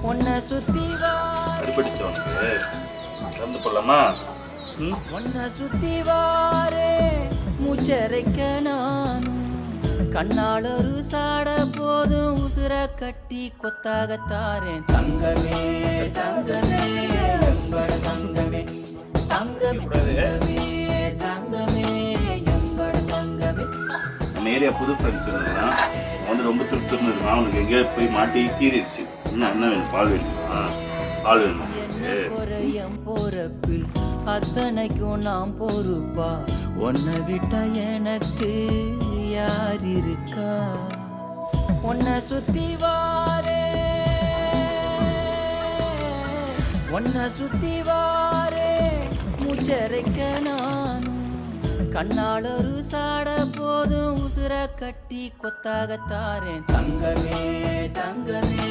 உன்னை சுத்தி வாரே கலந்து போடலாமா? உன்னை சுத்தி வாரே மூச்சரைக்க நானும் கண்ணால் ஒரு சாட போதும் உசுர கட்டி கொத்தாகத்தாரேன் தங்கமே தங்கமே என்பட தங்கமே தங்கமே தங்கமே என்பட தங்கமே. நம்ம ஏரியா புது ஃப்ரெண்ட்ஸ் இருந்தா வந்து ரொம்ப திருப்தின்னு இருக்கான். அவனுக்கு எங்கேயோ போய் மாட்டி கீறிடுச்சு. என்ன வேணும்? பால் வேணுமா? பால் வேணும். என்ன குறையம் போறப்பில் அத்தனைக்கும் நாம் பொறுப்பா உன்னை விட்டா எனக்கு யார் இருக்கா? உன்னை சுத்தி வாரே உன்னை சுத்தி வாரே மூச்சரைக்க நானும் கண்ணால் ஒரு சாட போதும் உசுர கட்டி கொத்தாகத்தாரேன் தங்கமே தங்கமே